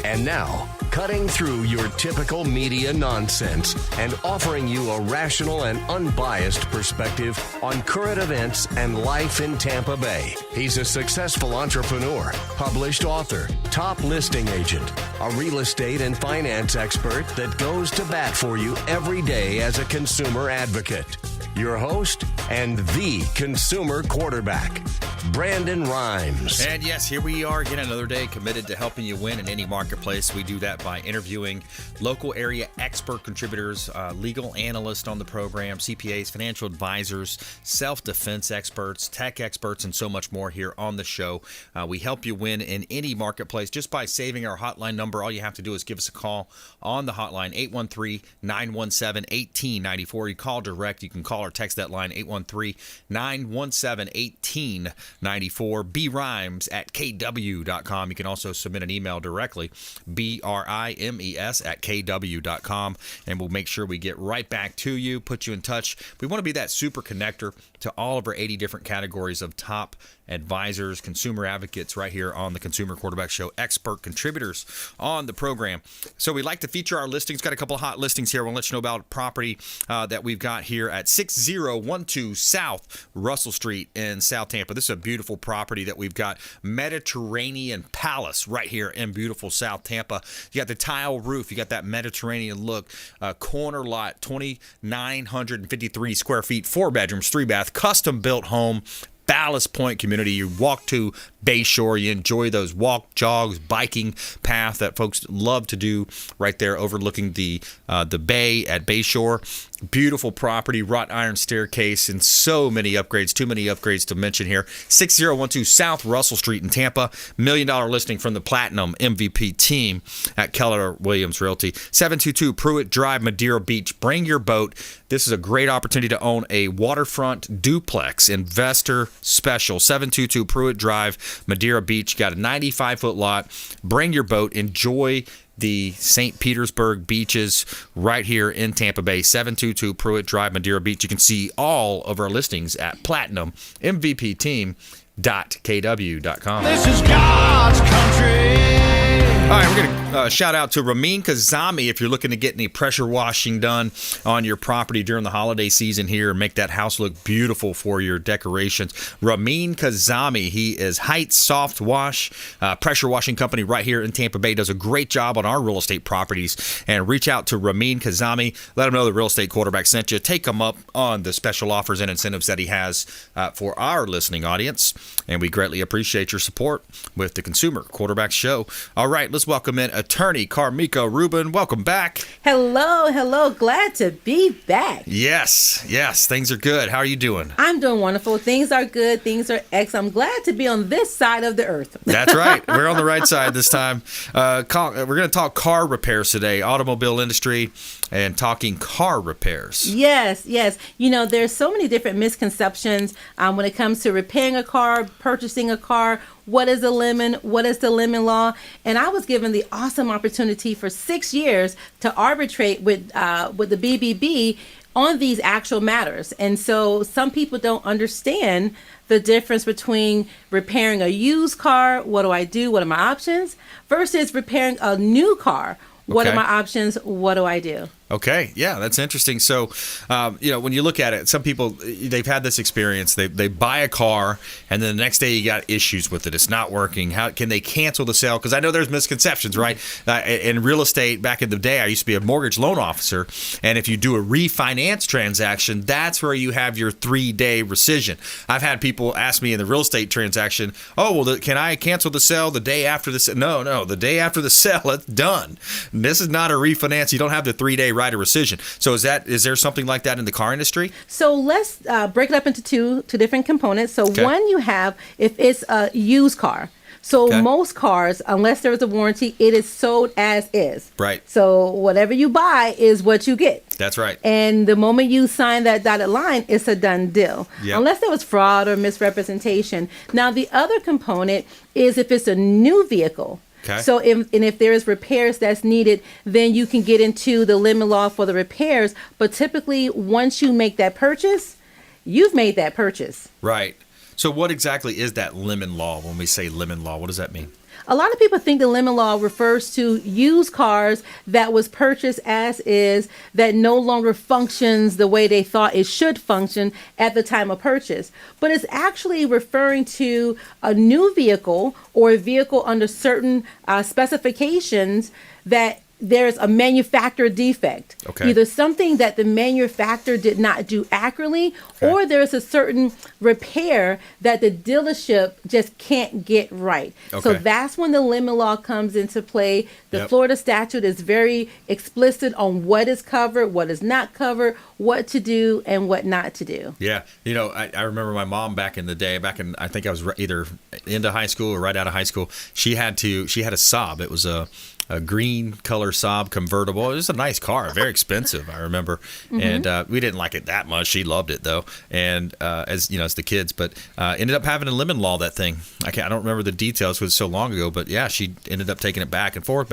And now, cutting through your typical media nonsense and offering you a rational and unbiased perspective on current events and life in Tampa Bay. He's a successful entrepreneur, published author, top listing agent, a real estate and finance expert that goes to bat for you every day as a consumer advocate. Your host and the consumer quarterback, Brandon Rhymes. And yes, here we are again another day committed to helping you win in any marketplace. We do that by interviewing local area expert contributors, legal analysts on the program, CPAs, financial advisors, self-defense experts, tech experts, and so much more here on the show. We help you win in any marketplace just by saving our hotline number. All you have to do is give us a call on the hotline, 813-917-1894. You call direct. You can call or text that line, 813-917-1894. brimes@kw.com. You can also submit an email directly, brimes@kw.com, and we'll make sure we get right back to you, put you in touch. We want to be that super connector to all of our 80 different categories of top advisors, consumer advocates right here on the Consumer Quarterback Show, expert contributors on the program. So we like to feature our listings. Got a couple of hot listings here. We'll let you know about property that we've got here at 6012 South Russell Street in South Tampa. This is a beautiful property that we've got, Mediterranean Palace right here in beautiful South Tampa. You got the tile roof. You got that Mediterranean look. Corner lot, 2,953 square feet, 4 bedrooms, 3 bath, custom built home. Ballast Point community. You walk to Bayshore. You enjoy those walk, jogs, biking path that folks love to do right there overlooking the bay at Bayshore. Beautiful property, wrought iron staircase, and so many upgrades. Too many upgrades to mention here. 6012 South Russell Street in Tampa. $1 million listing from the Platinum MVP team at Keller Williams Realty. 722 Pruitt Drive, Madeira Beach. Bring your boat. This is a great opportunity to own a waterfront duplex investor special. 722 Pruitt Drive, Madeira Beach. Got a 95-foot lot. Bring your boat. Enjoy the St. Petersburg beaches right here in Tampa Bay. 722 Pruitt Drive, Madeira Beach. You can see all of our listings at platinummvpteam.kw.com. This is God's country. All right, we're going to shout out to Rubin Kazami if you're looking to get any pressure washing done on your property during the holiday season here and make that house look beautiful for your decorations. Rubin Kazami, he is Heights Soft Wash, pressure washing company right here in Tampa Bay. Does a great job on our real estate properties. And reach out to Rubin Kazami. Let him know the real estate quarterback sent you. Take him up on the special offers and incentives that he has for our listening audience. And we greatly appreciate your support with the Consumer Quarterback Show. All right, let's welcome in attorney Karmika Rubin. Welcome back. Hello. Glad to be back. Yes. Things are good. How are you doing? I'm doing wonderful. Things are good. Things are excellent. I'm glad to be on this side of the earth. That's right. We're on the right side this time. We're going to talk car repairs today, automobile industry, and talking car repairs. Yes. You know, there's so many different misconceptions when it comes to repairing a car, purchasing a car. What is a lemon? What is the lemon law? And I was given the awesome opportunity for 6 years to arbitrate with the BBB on these actual matters. And so some people don't understand the difference between repairing a used car, what do I do, what are my options, versus repairing a new car. What are my options? What do I do? Okay. Yeah, that's interesting. So, when you look at it, some people, they've had this experience. They buy a car, and then the next day you got issues with it. It's not working. How can they cancel the sale? Because I know there's misconceptions, right? In real estate, back in the day, I used to be a mortgage loan officer, and if you do a refinance transaction, that's where you have your 3-day rescission. I've had people ask me in the real estate transaction, can I cancel the sale the day after the sale? No, the day after the sale, it's done. This is not a refinance. You don't have the 3-day right of rescission. So is there something like that in the car industry? So let's break it up into two different components. So one, you have if it's a used car. So most cars, unless there's a warranty, it is sold as is. Right. So whatever you buy is what you get. That's right. And the moment you sign that dotted line, it's a done deal. Yep. Unless there was fraud or misrepresentation. Now, the other component is if it's a new vehicle. Okay. So if there is repairs that's needed, then you can get into the lemon law for the repairs. But typically, once you make that purchase, you've made that purchase. Right. So what exactly is that lemon law when we say lemon law? What does that mean? A lot of people think the lemon law refers to used cars that was purchased as is, that no longer functions the way they thought it should function at the time of purchase. But it's actually referring to a new vehicle or a vehicle under certain specifications that there's a manufacturer defect. Okay. Either something that the manufacturer did not do accurately, or there's a certain repair that the dealership just can't get right. So that's when the lemon law comes into play. The Florida statute is very explicit on what is covered, what is not covered, what to do and what not to do. Yeah. You know, I remember my mom back in the day, I think I was either into high school or right out of high school. She had a Saab. It was a green color Saab convertible. It was a nice car, very expensive, I remember. And we didn't like it that much. She loved it though. And as the kids, but ended up having a lemon law, that thing. I don't remember the details because it was so long ago, but yeah, she ended up taking it back and forth.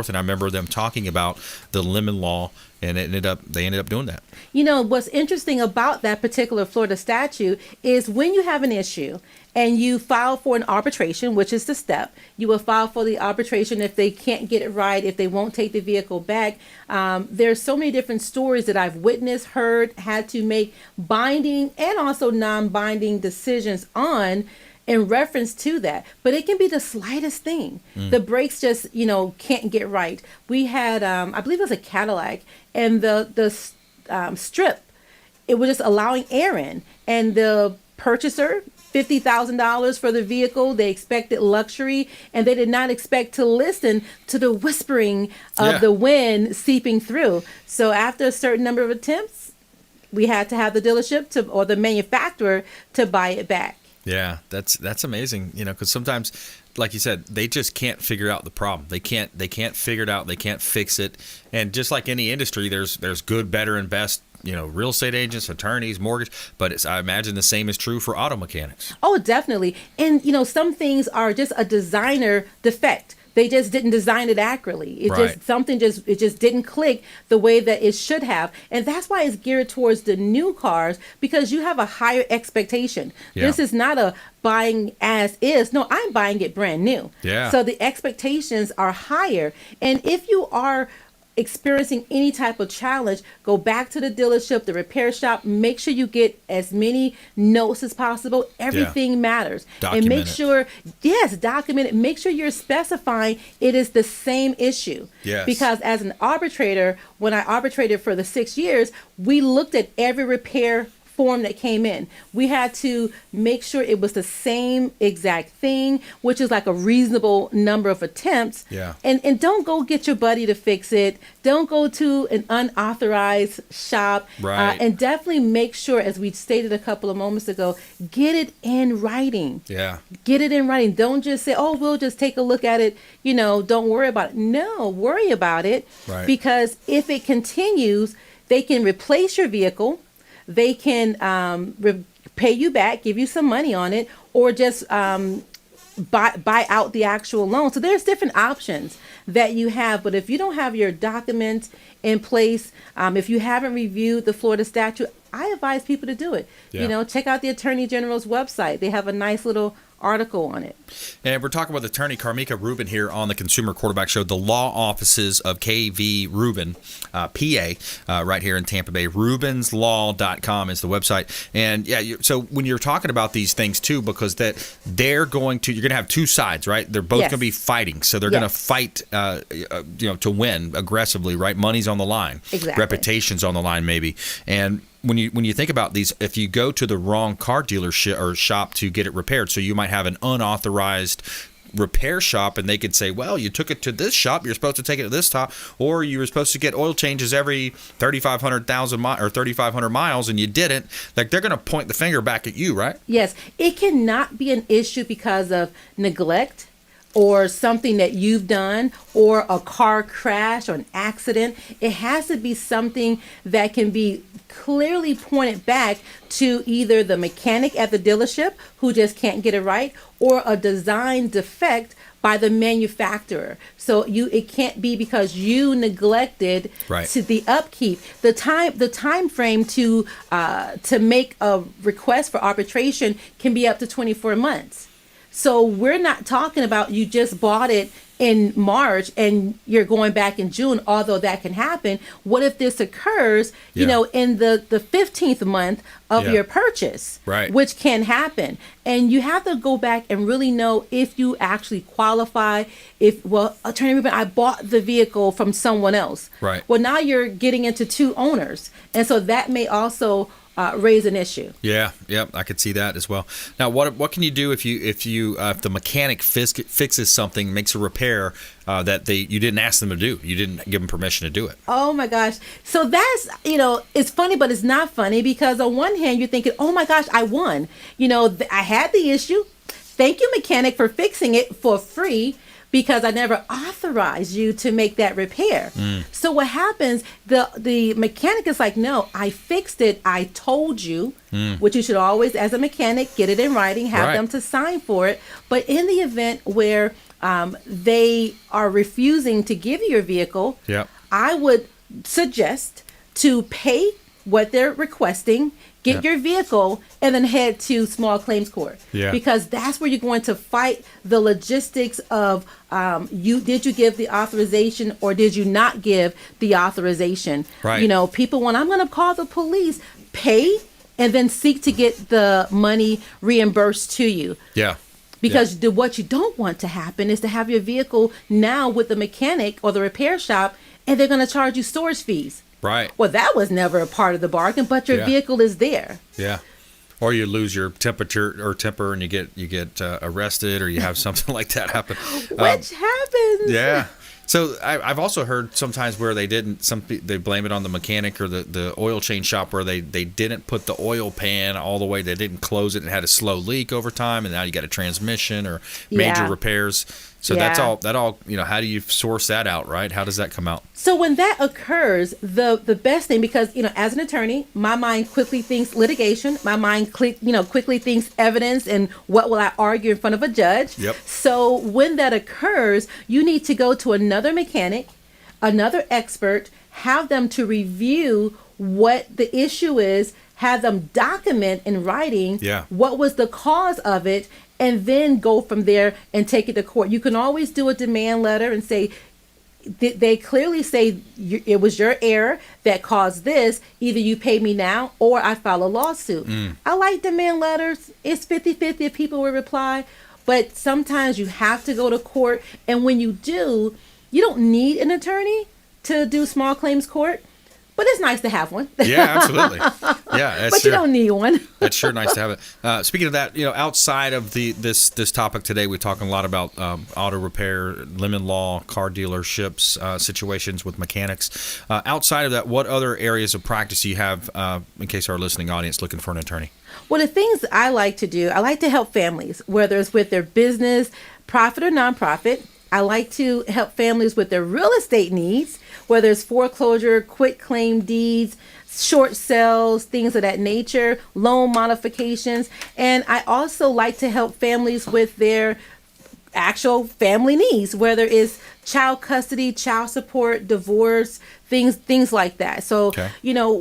And I remember them talking about the lemon law, and they ended up doing that. You know, what's interesting about that particular Florida statute is when you have an issue and you file for an arbitration, which is the step, you will file for the arbitration if they can't get it right, if they won't take the vehicle back. There's so many different stories that I've witnessed, heard, had to make binding and also non-binding decisions on in reference to that. But it can be the slightest thing. The brakes just, can't get right. We had, I believe it was a Cadillac, and the strip, it was just allowing air in. And the purchaser, $50,000 for the vehicle. They expected luxury, and they did not expect to listen to the whispering of the wind seeping through. So after a certain number of attempts, we had to have the dealership or the manufacturer to buy it back. Yeah, that's amazing. Because sometimes, like you said, they just can't figure out the problem. They can't figure it out. They can't fix it. And just like any industry, there's good, better, and best. Real estate agents, attorneys, mortgage, but I imagine the same is true for auto mechanics. Oh, definitely. And, some things are just a designer defect. They just didn't design it accurately. It just didn't click the way that it should have. And that's why it's geared towards the new cars, because you have a higher expectation. Yeah. This is not a buying as is. No, I'm buying it brand new. Yeah. So the expectations are higher. And if you are experiencing any type of challenge, go back to the dealership, the repair shop, make sure you get as many notes as possible. Everything matters. Document and make sure, document it. Make sure you're specifying it is the same issue. Yes. Because as an arbitrator, when I arbitrated for the 6 years, we looked at every repair form that came in. We had to make sure it was the same exact thing, which is like a reasonable number of attempts. Yeah. And don't go get your buddy to fix it. Don't go to an unauthorized shop. Right. And definitely make sure, as we stated a couple of moments ago, get it in writing. Yeah. Get it in writing. Don't just say, oh, we'll just take a look at it. Don't worry about it. No, worry about it. Right. Because if it continues, they can replace your vehicle. They can pay you back, give you some money on it, or just buy out the actual loan. So there's different options that you have. But if you don't have your documents in place, if you haven't reviewed the Florida statute, I advise people to do it. Yeah. Check out the Attorney General's website. They have a nice little article on it. And we're talking with attorney Karmika Rubin here on the Consumer Quarterback Show, the law offices of KV Rubin, PA, right here in Tampa Bay. RubinsLaw.com is the website. And so when you're talking about these things too, because you're going to have two sides, right? They're both going to be fighting. So they're going to fight, to win aggressively, right? Money's on the line. Exactly. Reputation's on the line, maybe. And when you think about these, if you go to the wrong car dealership or shop to get it repaired, so you might have an unauthorized repair shop, and they could say, well, you took it to this shop, you're supposed to take it to this top, or you were supposed to get oil changes every 3,500 miles, and you didn't. Like, they're going to point the finger back at you, right? Yes, it cannot be an issue because of neglect or something that you've done, or a car crash or an accident. It has to be something that can be clearly pointed back to either the mechanic at the dealership who just can't get it right, or a design defect by the manufacturer. So it can't be because you neglected to the upkeep. The time frame to make a request for arbitration can be up to 24 months. So we're not talking about you just bought it in March and you're going back in June, although that can happen. What if this occurs, in the 15th month of your purchase, right? Which can happen. And you have to go back and really know if you actually qualify. Attorney Rubin, I bought the vehicle from someone else. Right. Well, now you're getting into two owners. And so that may also raise an issue. Yeah, I could see that as well. Now, what can you do if the mechanic fixes something, makes a repair that you didn't ask them to do? You didn't give them permission to do it. Oh my gosh! So that's it's funny, but it's not funny because on one hand you're thinking, oh my gosh, I won. I had the issue. Thank you, mechanic, for fixing it for free. Because I never authorized you to make that repair. So what happens, the mechanic is like, no, I fixed it. I told you, which you should always, as a mechanic, get it in writing, have them to sign for it. But in the event where they are refusing to give you your vehicle, I would suggest to pay what they're requesting, get your vehicle, and then head to small claims court. Because that's where you're going to fight the logistics of did you give the authorization or did you not give the authorization? Right. People want, I'm going to call the police, pay, and then seek to get the money reimbursed to you. Because what you don't want to happen is to have your vehicle now with the mechanic or the repair shop, and they're going to charge you storage fees. Right. Well, that was never a part of the bargain, but your vehicle is there. Or you lose your temper and you get arrested, or you have something like that happen. Which happens. So I've also heard sometimes where they blame it on the mechanic or the oil change shop where they didn't put the oil pan all the way. They didn't close it and had a slow leak over time, and now you got a transmission or major repairs. So that all, how do you source that out, right? How does that come out? So when that occurs, the best thing, because, as an attorney, my mind quickly thinks litigation. My mind, quickly thinks evidence and what will I argue in front of a judge. So when that occurs, you need to go to another mechanic, another expert, have them to review what the issue is, have them document in writing what was the cause of it, and then go from there and take it to court. You can always do a demand letter and say, they clearly say it was your error that caused this. Either you pay me now or I file a lawsuit. I like demand letters. It's 50-50 if people will reply. But sometimes you have to go to court. And when you do, you don't need an attorney to do small claims court. But it's nice to have one. Yeah, absolutely. Yeah, but you don't need one. That's sure nice to have it. Speaking of that, outside of this topic today, we're talking a lot about auto repair, lemon law, car dealerships, situations with mechanics. Outside of that, what other areas of practice do you have in case our listening audience looking for an attorney? Well, the things I like to do, I like to help families, whether it's with their business, profit or nonprofit. I like to help families with their real estate needs, whether it's foreclosure, quit claim deeds, short sales, things of that nature, loan modifications. And I also like to help families with their actual family needs, whether it's child custody, child support, divorce, things like that. So,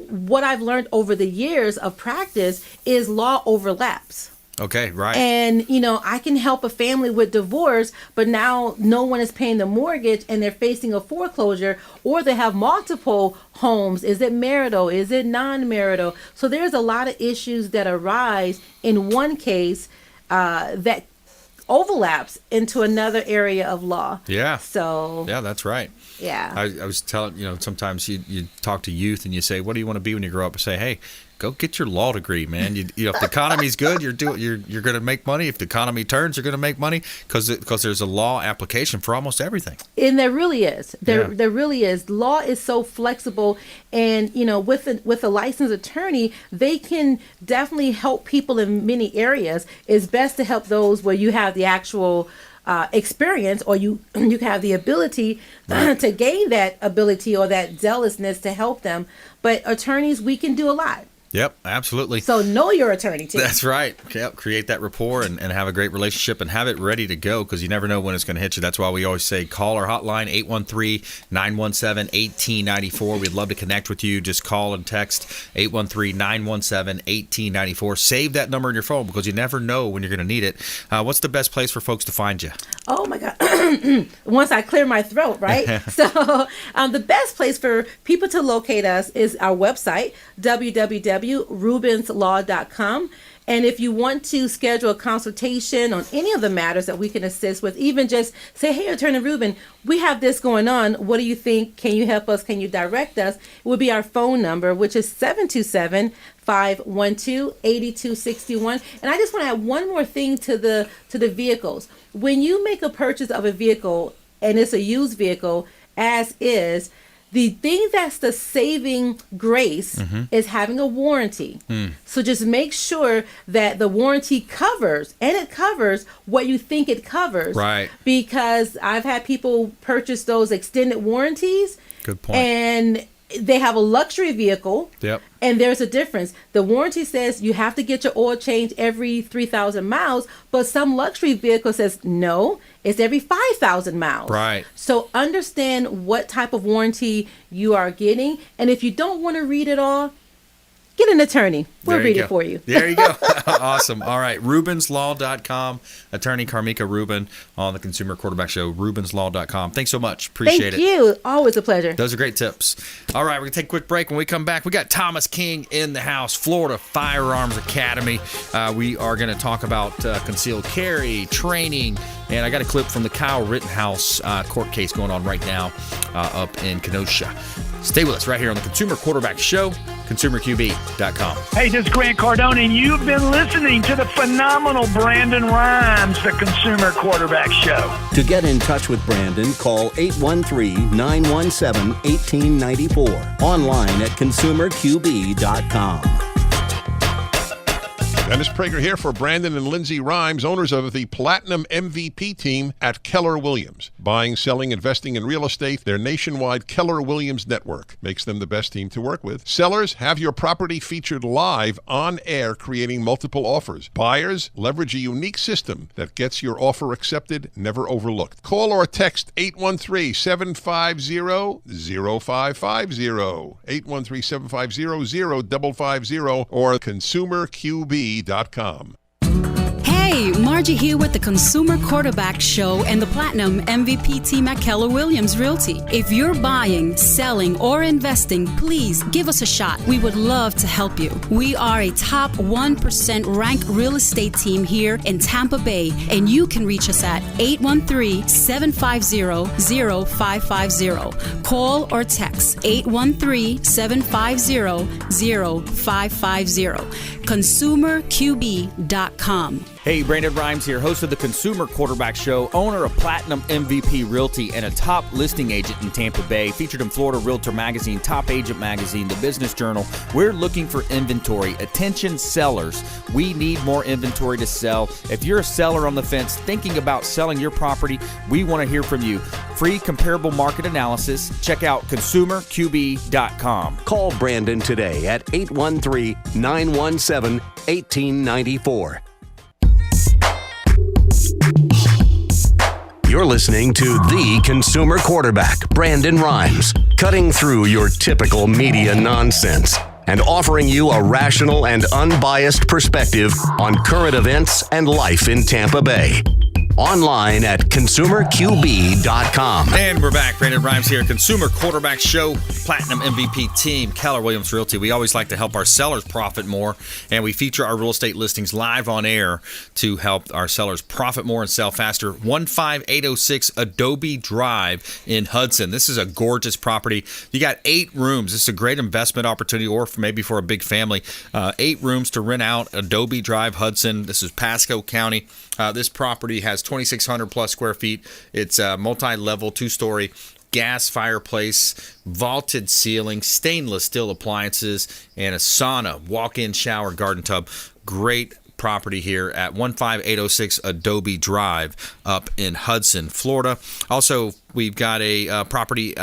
what I've learned over the years of practice is law overlaps. Okay, right. And, I can help a family with divorce, but now no one is paying the mortgage and they're facing a foreclosure, or they have multiple homes. Is it marital? Is it non-marital? So there's a lot of issues that arise in one case that overlaps into another area of law. Yeah. So. Yeah, that's right. Yeah. I was telling, sometimes you talk to youth and you say, what do you want to be when you grow up? And say, hey, go get your law degree, man. If the economy's good, you're going to make money. If the economy turns, you're going to make money because there's a law application for almost everything. And there really is. There really is. Law is so flexible, and with a licensed attorney, they can definitely help people in many areas. It's best to help those where you have the actual experience, or you have the ability to gain that ability or that zealousness to help them. But attorneys, we can do a lot. Yep, absolutely. So know your attorney, too. That's right. Yep. Create that rapport and have a great relationship and have it ready to go, because you never know when it's going to hit you. That's why we always say call our hotline, 813-917-1894. We'd love to connect with you. Just call and text 813-917-1894. Save that number in your phone, because you never know when you're going to need it. What's the best place for folks to find you? Oh, my God. Once I clear my throat, right? So the best place for people to locate us is our website, www.rubinslaw.com. And if you want to schedule a consultation on any of the matters that we can assist with, even just say, hey, Attorney Rubin, we have this going on. What do you think? Can you help us? Can you direct us? It would be our phone number, which is 727-512-8261. And I just want to add one more thing to the vehicles. When you make a purchase of a vehicle, and it's a used vehicle, as is, the thing that's the saving grace is having a warranty. So just make sure that the warranty covers, and it covers what you think it covers. Right. Because I've had people purchase those extended warranties. Good point. And they have a luxury vehicle. Yep. And there's a difference. The warranty says you have to get your oil changed every 3,000 miles, but some luxury vehicle says no, it's every 5,000 miles. Right. So understand what type of warranty you are getting. And if you don't want to read it all, get an attorney. We'll read it for you. There you go. Awesome. All right. RubinsLaw.com. Attorney Karmika Rubin on the Consumer Quarterback Show. RubinsLaw.com. Thanks so much. Appreciate it. Thank you. Always a pleasure. Those are great tips. All right. We're going to take a quick break. When we come back, we got Thomas King in the house, Florida Firearms Academy. We are going to talk about concealed carry, training, and I got a clip from the Kyle Rittenhouse court case going on right now up in Kenosha. Stay with us right here on the Consumer Quarterback Show, ConsumerQB.com. Hey, this is Grant Cardone, and you've been listening to the phenomenal Brandon Rhymes, the Consumer Quarterback Show. To get in touch with Brandon, call 813-917-1894. Online at ConsumerQB.com. Dennis Prager here for Brandon and Lindsay Rhymes, owners of the Platinum MVP team at Keller Williams. Buying, selling, investing in real estate, their nationwide Keller Williams network makes them the best team to work with. Sellers, have your property featured live on air, creating multiple offers. Buyers, leverage a unique system that gets your offer accepted, never overlooked. Call or text 813-750-0550, 813-750-0550, or ConsumerQB.com. Hey, Margie here with the Consumer Quarterback Show and the Platinum MVP team at Keller Williams Realty. If you're buying, selling, or investing, please give us a shot. We would love to help you. We are a top 1% ranked real estate team here in Tampa Bay, and you can reach us at 813-750-0550. Call or text 813-750-0550. ConsumerQB.com. Hey, Brandon Rhymes here, host of the Consumer Quarterback Show, owner of Platinum MVP Realty, and a top listing agent in Tampa Bay, featured in Florida Realtor Magazine, Top Agent Magazine, The Business Journal. We're looking for inventory. Attention sellers, we need more inventory to sell. If you're a seller on the fence thinking about selling your property, we want to hear from you. Free comparable market analysis. Check out ConsumerQB.com. Call Brandon today at 813-917-1894. You're listening to the Consumer Quarterback, Brandon Rhymes, cutting through your typical media nonsense and offering you a rational and unbiased perspective on current events and life in Tampa Bay. Online at ConsumerQB.com. And we're back. Brandon Rhymes here, Consumer Quarterback Show, Platinum MVP team, Keller Williams Realty. We always like to help our sellers profit more, and we feature our real estate listings live on air to help our sellers profit more and sell faster. 15806 Adobe Drive in Hudson. This is a gorgeous property. You got 8 rooms. This is a great investment opportunity, or maybe for a big family. 8 rooms to rent out, Adobe Drive, Hudson. This is Pasco County. This property has 2,600 plus square feet. It's a multi-level, 2-story gas fireplace, vaulted ceiling, stainless steel appliances, and a sauna, walk-in shower, garden tub. Great property here at 15806 Adobe Drive up in Hudson, Florida. Also, we've got a property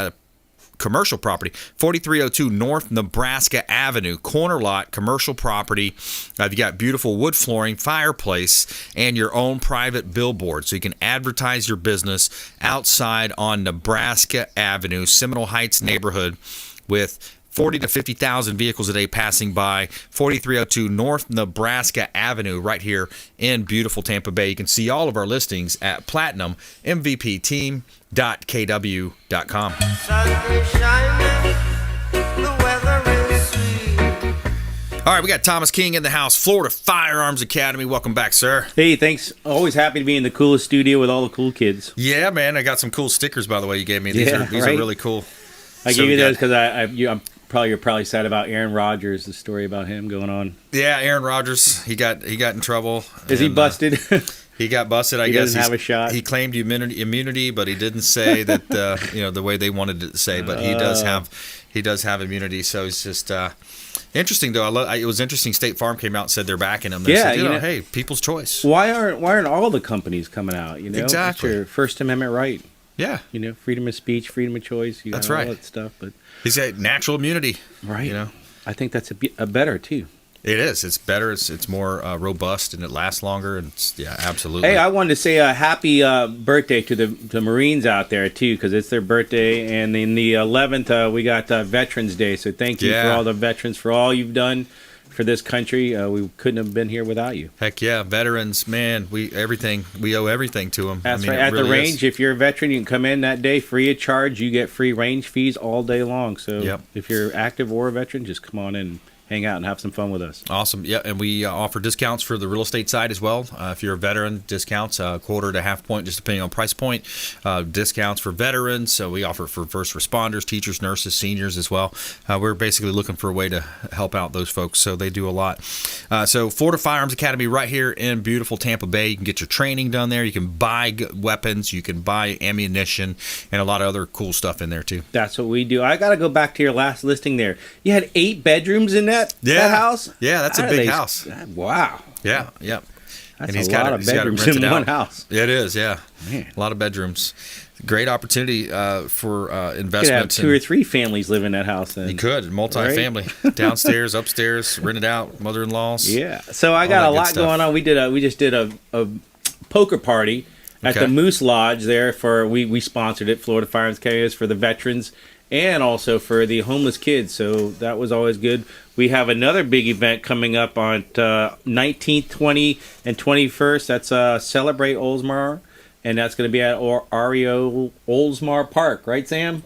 commercial property, 4302 North Nebraska Avenue, corner lot, commercial property. You've got beautiful wood flooring, fireplace, and your own private billboard. So you can advertise your business outside on Nebraska Avenue, Seminole Heights neighborhood, with 40 to 50,000 vehicles a day passing by. 4302 North Nebraska Avenue, right here in beautiful Tampa Bay. You can see all of our listings at platinummvpteam.kw.com. All right, we got Thomas King in the house, Florida Firearms Academy. Welcome back, sir. Hey, thanks. Always happy to be in the coolest studio with all the cool kids. Yeah, man. I got some cool stickers, by the way, you gave me. These are really cool. I gave you those because you're probably sad about Aaron Rodgers, the story about him going on. Yeah, Aaron Rodgers, he got in trouble. Is he busted? He got busted, I guess. He doesn't have a shot. He claimed immunity, but he didn't say that the way they wanted it to say, but he does have immunity, so it's just interesting though. It was interesting. State Farm came out and said they're backing him. They said, hey, people's choice. Why aren't all the companies coming out? Exactly. It's your First Amendment right. Yeah. Freedom of speech, freedom of choice. That's right. All that stuff, but he said natural immunity. Right. I think that's a better too. It is. It's better. It's more robust and it lasts longer. And absolutely. Hey, I wanted to say a happy birthday to the Marines out there too, because it's their birthday, and in the 11th we got Veterans Day. So thank you for all the veterans for all you've done for this country. We couldn't have been here without you. Heck yeah, veterans, man. We owe everything to them. That's right. At the range, if you're a veteran, you can come in that day free of charge. You get free range fees all day long. So if you're active or a veteran, just come on in. Hang out and have some fun with us. Awesome. Yeah, and we offer discounts for the real estate side as well. If you're a veteran, discounts, quarter to half point, just depending on price point. Discounts for veterans. So we offer for first responders, teachers, nurses, seniors as well. We're basically looking for a way to help out those folks, so they do a lot. So Florida Firearms Academy right here in beautiful Tampa Bay. You can get your training done there. You can buy weapons. You can buy ammunition and a lot of other cool stuff in there too. That's what we do. I got to go back to your last listing there. You had 8 bedrooms in that house? Yeah, that's a big house. Wow. Yeah. That's a lot of bedrooms in one house. It is, yeah. Man. A lot of bedrooms. Great opportunity for investment. You could have 2 or 3 families live in that house then. You could, multi-family. Right? Downstairs, upstairs, rented out, mother-in-laws. Yeah. So I got a lot going on. We just did a poker party at the Moose Lodge there we sponsored it. Florida Firearms Academy for the veterans and also for the homeless kids. So that was always good. We have another big event coming up on 19th, 20th, and 21st. That's Celebrate Oldsmar, and that's going to be at REO Oldsmar Park, right, Sam?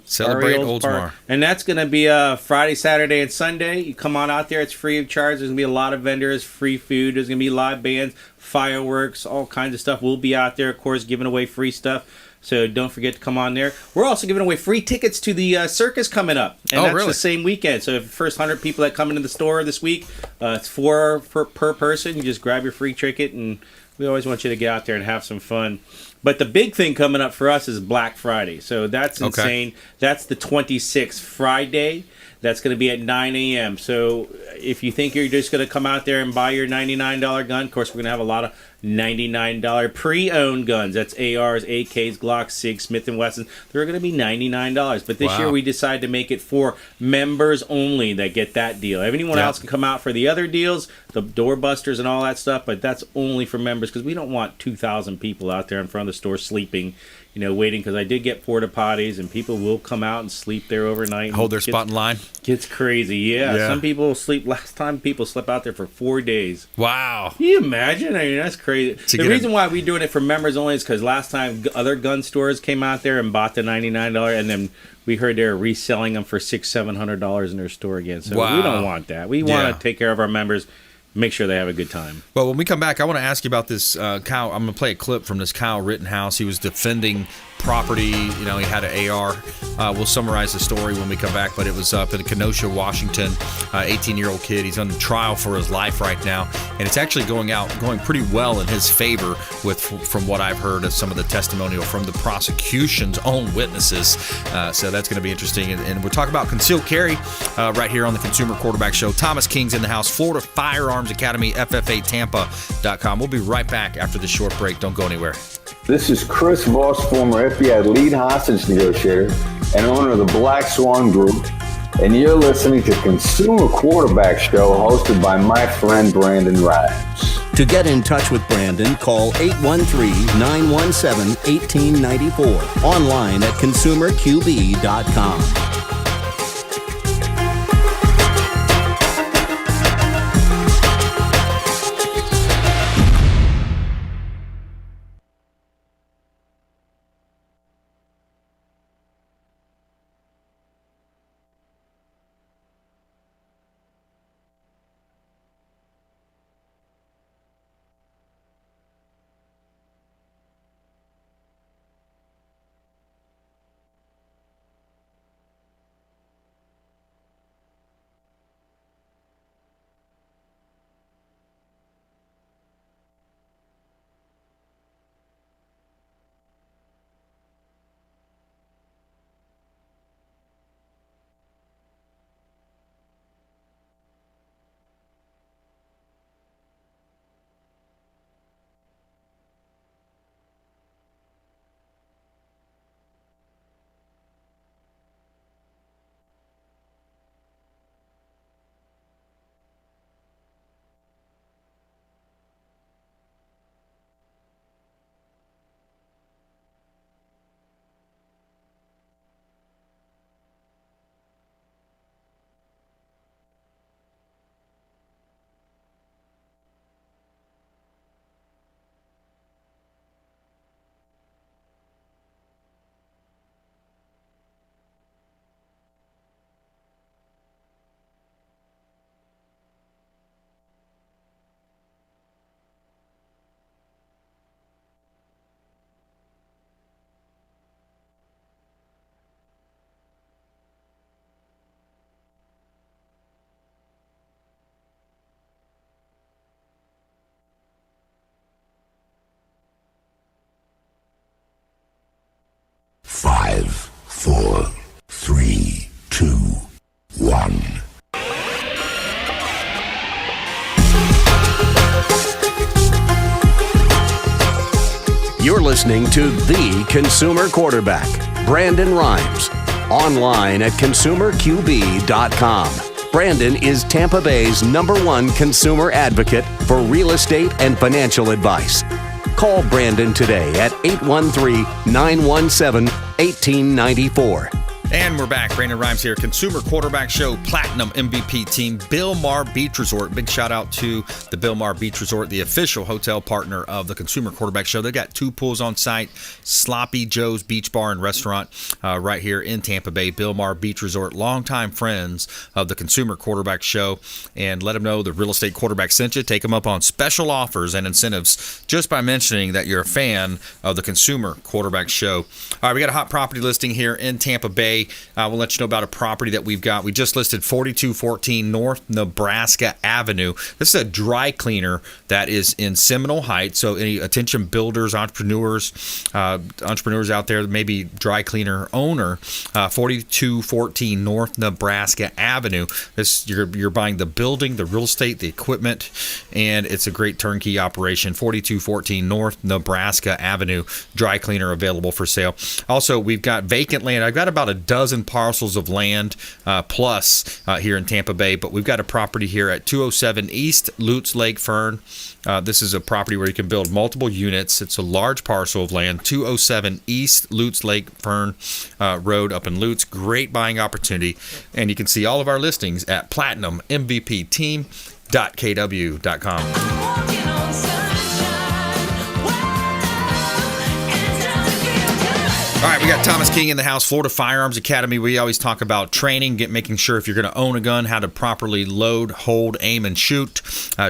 Celebrate Oldsmar. And that's going to be Friday, Saturday, and Sunday. You come on out there. It's free of charge. There's going to be a lot of vendors, free food. There's going to be live bands, fireworks, all kinds of stuff. We'll be out there, of course, giving away free stuff. So don't forget to come on there. We're also giving away free tickets to the circus coming up. And that's the same weekend. So if the first 100 people that come into the store this week, it's $4 per person. You just grab your free ticket, and we always want you to get out there and have some fun. But the big thing coming up for us is Black Friday. So that's insane. That's the 26th Friday. That's going to be at 9 a.m. So if you think you're just going to come out there and buy your $99 gun, of course, we're going to have a lot of $99 pre-owned guns. That's ARs, AKs, Glocks, SIGs, Smith & Wessons. They're going to be $99. But this year we decided to make it for members only that get that deal. Anyone else can come out for the other deals, the doorbusters and all that stuff, but that's only for members because we don't want 2,000 people out there in front of the store sleeping, waiting, because I did get porta potties and people will come out and sleep there overnight. Hold their spot in line. Gets crazy, yeah. Some people sleep. Last time people slept out there for 4 days. Wow. Can you imagine? I mean, that's crazy. The reason why we're doing it for members only is because last time other gun stores came out there and bought the $99, and then we heard they were reselling them for $600-700 in their store again. So we don't want that. We want to take care of our members. Make sure they have a good time. Well, when we come back, I want to ask you about this Kyle. I'm going to play a clip from this Kyle Rittenhouse. He was defending property. He had an AR. We'll summarize the story when we come back, but it was up in Kenosha, Washington. 18-year-old kid. He's on trial for his life right now, and it's actually going pretty well in his favor from what I've heard of some of the testimonial from the prosecution's own witnesses. So that's going to be interesting, and we're talking about concealed carry right here on the Consumer Quarterback Show. Thomas King's in the house. Florida Firearms Academy, FFATampa.com. We'll be right back after this short break. Don't go anywhere. This is Chris Voss, former FBI lead hostage negotiator and owner of the Black Swan Group, and you're listening to Consumer Quarterback Show hosted by my friend Brandon Rhymes. To get in touch with Brandon, call 813-917-1894. Online at consumerqb.com. Five, four, three, two, one. You're listening to The Consumer Quarterback, Brandon Rhymes. Online at consumerqb.com. Brandon is Tampa Bay's #1 consumer advocate for real estate and financial advice. Call Brandon today at 813-917-1894. And we're back. Brandon Rhymes here. Consumer Quarterback Show, Platinum MVP team, Bill Maher Beach Resort. Big shout out to the Bill Maher Beach Resort, the official hotel partner of the Consumer Quarterback Show. They've got 2 pools on site, Sloppy Joe's Beach Bar and Restaurant right here in Tampa Bay. Bill Maher Beach Resort, longtime friends of the Consumer Quarterback Show. And let them know the real estate quarterback sent you. Take them up on special offers and incentives just by mentioning that you're a fan of the Consumer Quarterback Show. All right, we got a hot property listing here in Tampa Bay. We'll let you know about a property that we've got. We just listed 4214 North Nebraska Avenue. This is a dry cleaner that is in Seminole Heights. So any attention builders, entrepreneurs out there, maybe dry cleaner owner, 4214 North Nebraska Avenue. This you're buying the building, the real estate, the equipment, and it's a great turnkey operation. 4214 North Nebraska Avenue, dry cleaner available for sale. Also, we've got vacant land. I've got about a dozen parcels of land plus here in Tampa Bay, but we've got a property here at 207 East Lutz Lake Fern. This is a property where you can build multiple units. It's a large parcel of land, 207 East Lutz Lake Fern Road up in Lutz. Great buying opportunity, and you can see all of our listings at platinummvpteam.kw.com. All right, we got Thomas King in the house, Florida Firearms Academy. We always talk about training, making sure if you're going to own a gun, how to properly load, hold, aim, and shoot.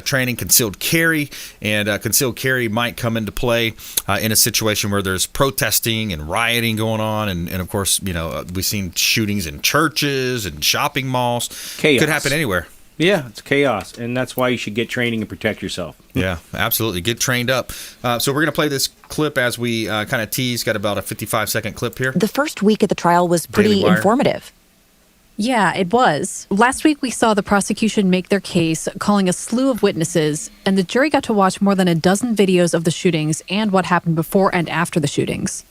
Training concealed carry, and concealed carry might come into play in a situation where there's protesting and rioting going on, and of course, we've seen shootings in churches and shopping malls. Chaos. Could happen anywhere. Yeah, it's chaos, and that's why you should get training and protect yourself. Yeah, absolutely. Get trained up. So we're going to play this clip as we kind of tease. Got about a 55-second clip here. The first week of the trial was pretty informative. Yeah, it was. Last week, we saw the prosecution make their case, calling a slew of witnesses, and the jury got to watch more than a dozen videos of the shootings and what happened before and after the shootings.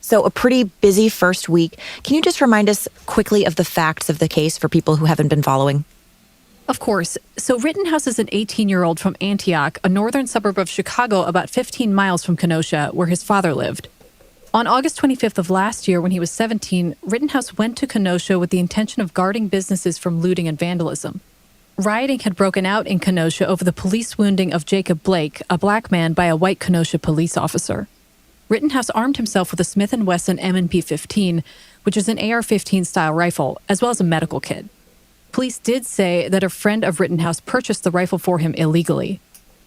So a pretty busy first week. Can you just remind us quickly of the facts of the case for people who haven't been following? Of course. So Rittenhouse is an 18-year-old from Antioch, a northern suburb of Chicago about 15 miles from Kenosha, where his father lived. On August 25th of last year, when he was 17, Rittenhouse went to Kenosha with the intention of guarding businesses from looting and vandalism. Rioting had broken out in Kenosha over the police wounding of Jacob Blake, a black man, by a white Kenosha police officer. Rittenhouse armed himself with a Smith & Wesson M&P 15, which is an AR-15 style rifle, as well as a medical kit. Police did say that a friend of Rittenhouse purchased the rifle for him illegally.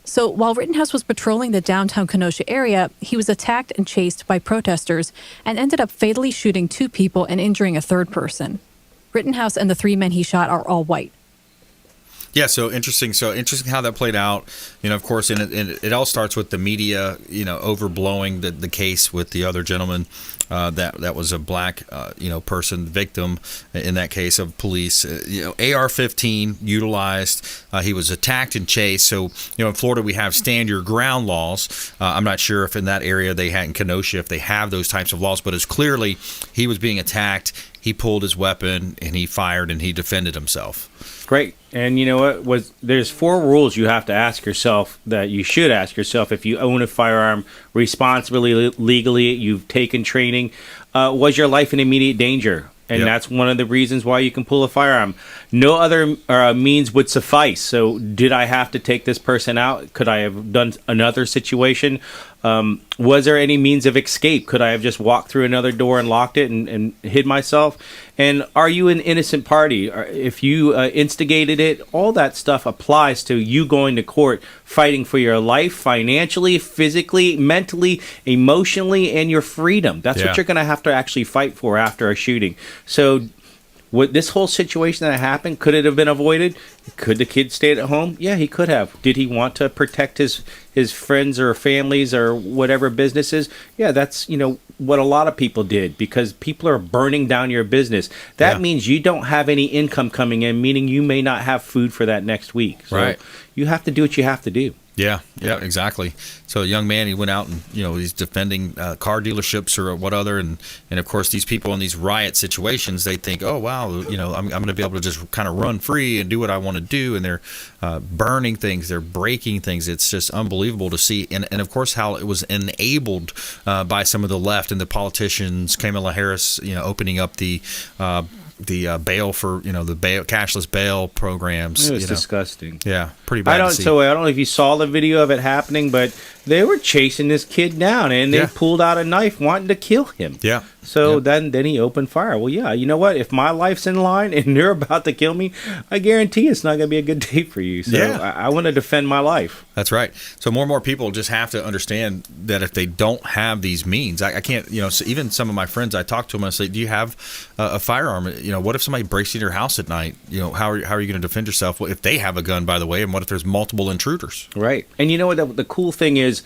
So while Rittenhouse was patrolling the downtown Kenosha area, he was attacked and chased by protesters and ended up fatally shooting 2 people and injuring a 3rd person. Rittenhouse and the 3 men he shot are all white. Yeah, so interesting. So interesting how that played out. Of course, and it all starts with the media, overblowing the case with the other gentleman that was a black, person, victim in that case of police. AR-15 utilized. He was attacked and chased. So, in Florida we have stand your ground laws. I'm not sure if in that area they had in Kenosha if they have those types of laws, but it's clearly he was being attacked. He pulled his weapon and he fired and he defended himself. Great. And you know what? There's 4 rules you have to ask yourself, that you should ask yourself if you own a firearm responsibly, legally, you've taken training. Was your life in immediate danger? And that's one of the reasons why you can pull a firearm. No other means would suffice. So did I have to take this person out? Could I have done another situation? Was there any means of escape? Could I have just walked through another door and locked it and hid myself? And are you an innocent party? If you instigated it, all that stuff applies to you going to court, fighting for your life, financially, physically, mentally, emotionally, and your freedom. That's what you're going to have to actually fight for after a shooting. So what this whole situation that happened, could it have been avoided? Could the kid stay at home? Yeah, he could have. Did he want to protect his friends or families or whatever businesses? Yeah, that's, what a lot of people did, because people are burning down your business. That means you don't have any income coming in, meaning you may not have food for that next week. So you have to do what you have to do. Yeah, exactly. So a young man, he went out and, he's defending car dealerships or what other. And of course, these people in these riot situations, they think, oh, wow, I'm going to be able to just kind of run free and do what I want to do. And they're burning things. They're breaking things. It's just unbelievable to see. And of course, how it was enabled by some of the left and the politicians, Kamala Harris, opening up the bail for the cashless bail programs. It was disgusting. Yeah, pretty bad. I don't know if you saw the video of it happening, but they were chasing this kid down and they pulled out a knife wanting to kill him. Yeah. So then he opened fire. Well, yeah, you know what? If my life's in line and they're about to kill me, I guarantee it's not going to be a good day for you. So I want to defend my life. That's right. So more and more people just have to understand that if they don't have these means, I can't, so even some of my friends, I talk to them and I say, do you have a firearm? What if somebody breaks into your house at night? How are you going to defend yourself? Well, if they have a gun, by the way, and what if there's multiple intruders? Right. And you know what the cool thing is?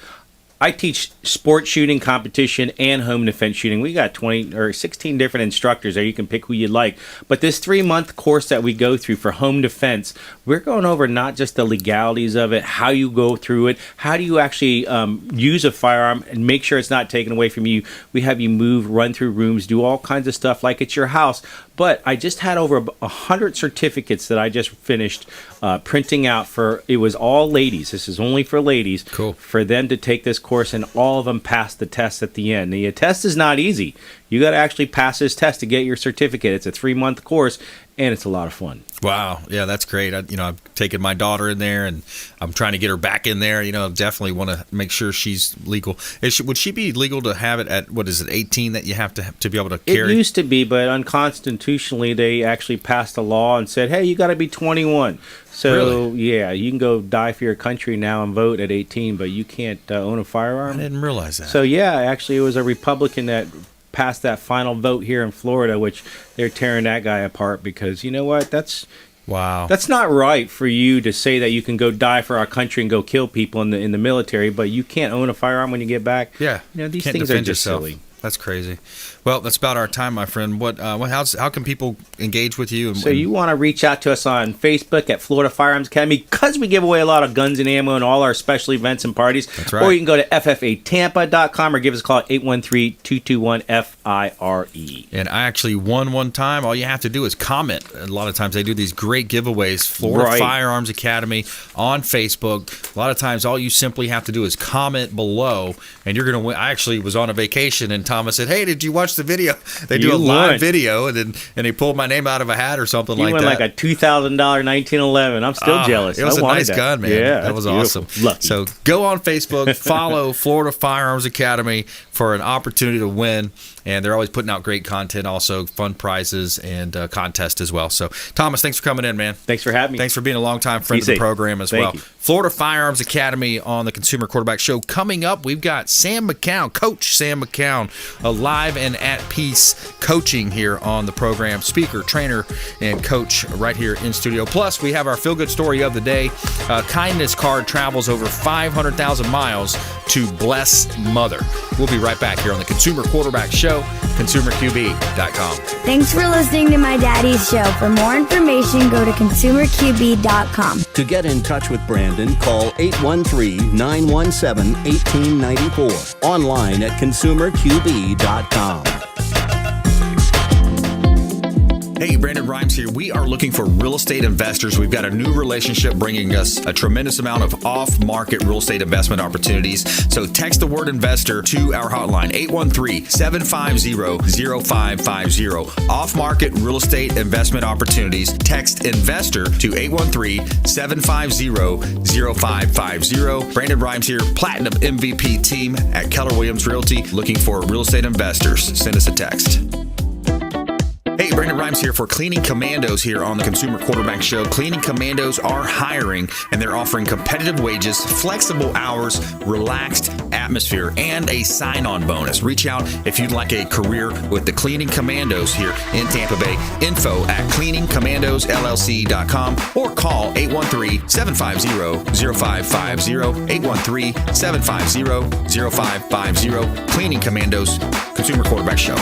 I teach sport shooting competition and home defense shooting. We got 20 or 16 different instructors there. You can pick who you like. But this 3-month course that we go through for home defense, we're going over not just the legalities of it, how you go through it, how do you actually use a firearm and make sure it's not taken away from you. We have you move, run through rooms, do all kinds of stuff like it's your house. But I just had over 100 certificates that I just finished printing out for. It was all ladies. This is only for ladies. Cool. For them to take this course, and all of them passed the test at the end. The test is not easy. You got to actually pass this test to get your certificate. It's a 3-month course, and it's a lot of fun. Wow. Yeah, that's great. I've taken my daughter in there, and I'm trying to get her back in there. Definitely want to make sure she's legal. Would she be legal to have it at, 18 that you have to be able to carry? It used to be, but unconstitutionally, they actually passed a law and said, hey, you got to be 21. So, really? Yeah, you can go die for your country now and vote at 18, but you can't own a firearm. I didn't realize that. So, yeah, actually, it was a Republican that passed that final vote here in Florida, which they're tearing that guy apart because, you know what, that's not right for you to say that you can go die for our country and go kill people in the military, but you can't own a firearm when you get back. Yeah. These things are just silly. That's crazy. Well, that's about our time, my friend. How can people engage with you? So you want to reach out to us on Facebook at Florida Firearms Academy, because we give away a lot of guns and ammo and all our special events and parties. That's right. Or you can go to ffatampa.com or give us a call at 813-221-FIRE. And I actually won one time. All you have to do is comment. A lot of times they do these great giveaways. Florida Firearms Academy on Facebook. A lot of times all you simply have to do is comment below, and you're going to win. I actually was on a vacation, and Thomas said, "Hey, did you watch the video?" They do a live video, and they pulled my name out of a hat or something like that. You won like a $2,000 1911. I'm still jealous. It was a nice gun, man. Yeah, that was awesome. Lucky. So go on Facebook, follow Florida Firearms Academy for an opportunity to win. And they're always putting out great content, also fun prizes and contests as well. So, Thomas, thanks for coming in, man. Thanks for having me. Thanks for being a longtime friend of the program as well. You. Florida Firearms Academy on the Consumer Quarterback Show. Coming up, we've got Sam McCown, Coach Sam McCown, live and at peace coaching here on the program. Speaker, trainer, and coach right here in studio. Plus, we have our feel-good story of the day. Kindness card travels over 500,000 miles to bless mother. We'll be right back here on the Consumer Quarterback Show, consumerqb.com. Thanks for listening to my daddy's show. For more information, go to consumerqb.com. To get in touch with Brandon, call 813-917-1894. Online at consumerqb.com. Hey, Brandon Rhymes here. We are looking for real estate investors. We've got a new relationship bringing us a tremendous amount of off-market real estate investment opportunities. So text the word investor to our hotline, 813-750-0550. Off-market real estate investment opportunities. Text investor to 813-750-0550. Brandon Rhymes here, Platinum MVP team at Keller Williams Realty, looking for real estate investors. Send us a text. Hey, Brandon Rhymes here for Cleaning Commandos here on the Consumer Quarterback Show. Cleaning Commandos are hiring, and they're offering competitive wages, flexible hours, relaxed atmosphere, and a sign-on bonus. Reach out if you'd like a career with the Cleaning Commandos here in Tampa Bay. Info at cleaningcommandosllc.com or call 813-750-0550, 813-750-0550. Cleaning Commandos, Consumer Quarterback Show.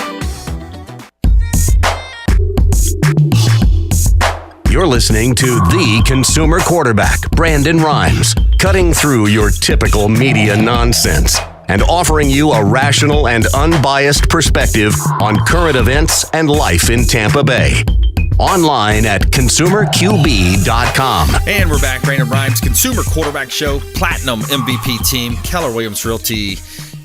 You're listening to the Consumer Quarterback, Brandon Rhymes, cutting through your typical media nonsense and offering you a rational and unbiased perspective on current events and life in Tampa Bay. Online at consumerqb.com. And we're back, Brandon Rhymes, Consumer Quarterback Show, Platinum MVP team, Keller Williams Realty.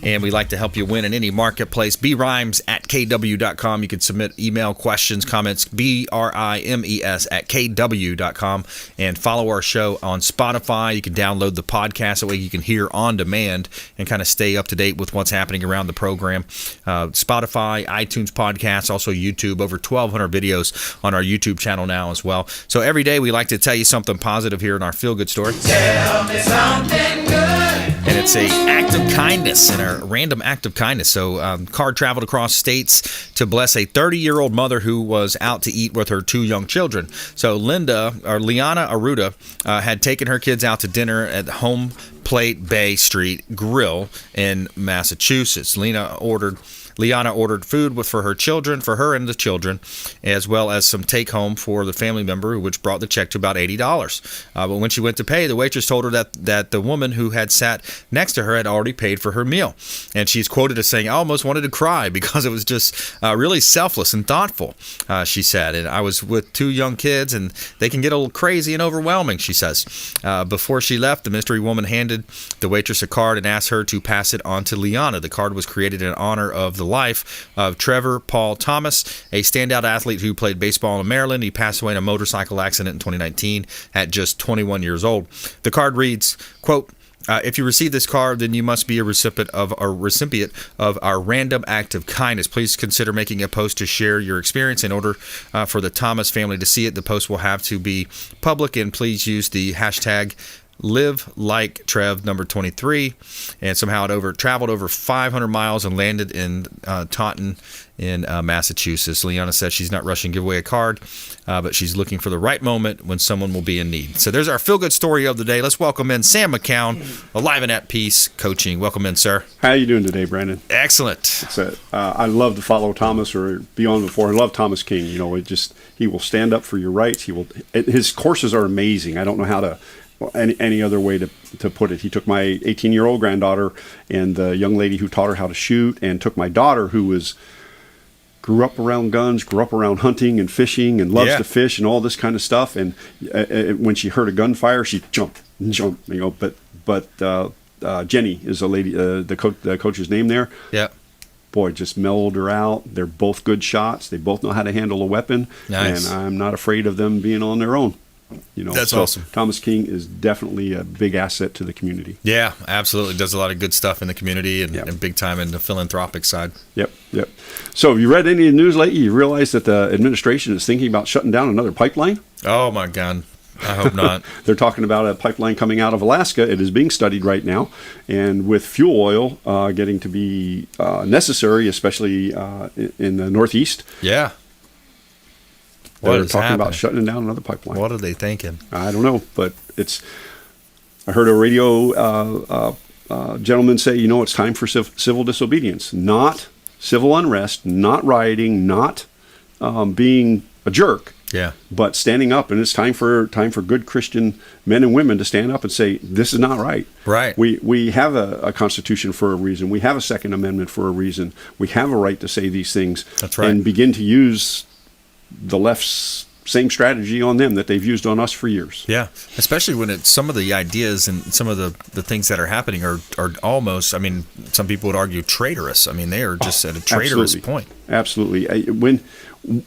And we like to help you win in any marketplace. brimes@kw.com. You can submit email questions, comments, brimes@kw.com. And follow our show on Spotify. You can download the podcast. That way you can hear on demand and kind of stay up to date with what's happening around the program. Spotify, iTunes podcasts, also YouTube. Over 1,200 videos on our YouTube channel now as well. So every day we like to tell you something positive here in our Feel Good Story. Tell me something good. And it's a act of kindness and a random act of kindness. So card traveled across states to bless a 30-year-old mother who was out to eat with her 2 young children. So Liana Aruda had taken her kids out to dinner at Home Plate Bay Street Grill in Massachusetts. Liana ordered food for her and the children, as well as some take-home for the family member, which brought the check to about $80. But when she went to pay, the waitress told her that the woman who had sat next to her had already paid for her meal. And she's quoted as saying, "I almost wanted to cry because it was just really selfless and thoughtful," she said. "And I was with 2 young kids, and they can get a little crazy and overwhelming," she says. Before she left, the mystery woman handed the waitress a card and asked her to pass it on to Liana. The card was created in honor of the life of Trevor Paul Thomas, a standout athlete who played baseball in Maryland. He passed away in a motorcycle accident in 2019 at just 21 years old. The card reads, quote, "If you receive this card, then you must be a recipient of our random act of kindness. Please consider making a post to share your experience. In order for the Thomas family to see it, the post will have to be public, and please use the hashtag Live Like Trev number 23. And somehow it traveled over 500 miles and landed in Taunton in Massachusetts. Leona says she's not rushing to give away a card, but she's looking for the right moment when someone will be in need. So there's our feel-good story of the day. Let's welcome in Sam McCown, Alive and at Peace Coaching. Welcome in, sir. How are you doing today, Brandon? Excellent. I love to follow Thomas or be on before. I love Thomas King. You know, he will stand up for your rights. His courses are amazing. I don't know how to any other way to put it. He took my 18-year-old granddaughter and the young lady who taught her how to shoot, and took my daughter who grew up around guns, grew up around hunting and fishing, and loves to fish and all this kind of stuff. And when she heard a gunfire, she jumped. You know, but Jenny is a lady, the coach's name there. Yeah. Boy, just mellowed her out. They're both good shots. They both know how to handle a weapon. Nice. And I'm not afraid of them being on their own. You know, that's awesome. Thomas King is definitely a big asset to the community. Yeah, absolutely. Does a lot of good stuff in the community and big time in the philanthropic side. Yep. So have you read any of the news lately? You realize that the administration is thinking about shutting down another pipeline? Oh, my God. I hope not. They're talking about a pipeline coming out of Alaska. It is being studied right now. And with fuel oil getting to be necessary, especially in the Northeast. Yeah. They're talking about shutting down another pipeline. What are they thinking? I don't know, but I heard a radio gentleman say, you know, it's time for civil disobedience, not civil unrest, not rioting, not being a jerk. Yeah. But standing up, and it's time for good Christian men and women to stand up and say, this is not right. Right. We have a Constitution for a reason. We have a Second Amendment for a reason. We have a right to say these things. That's right. And begin to use the left's same strategy on them that they've used on us for years. Yeah, especially when some of the ideas and some of the things that are happening are almost, I mean, some people would argue traitorous. I mean, they are just at a traitorous point. Absolutely.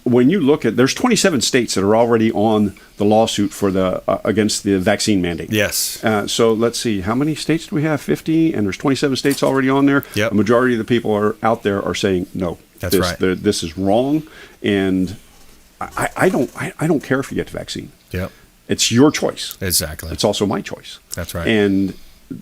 When you look at, there's 27 states that are already on the lawsuit for against the vaccine mandate. Yes. So let's see, how many states do we have? 50, and there's 27 states already on there. Yep. A majority of the people are out there are saying no. That's right. This is wrong, and I don't care if you get the vaccine. Yep. It's your choice. Exactly. It's also my choice. That's right. And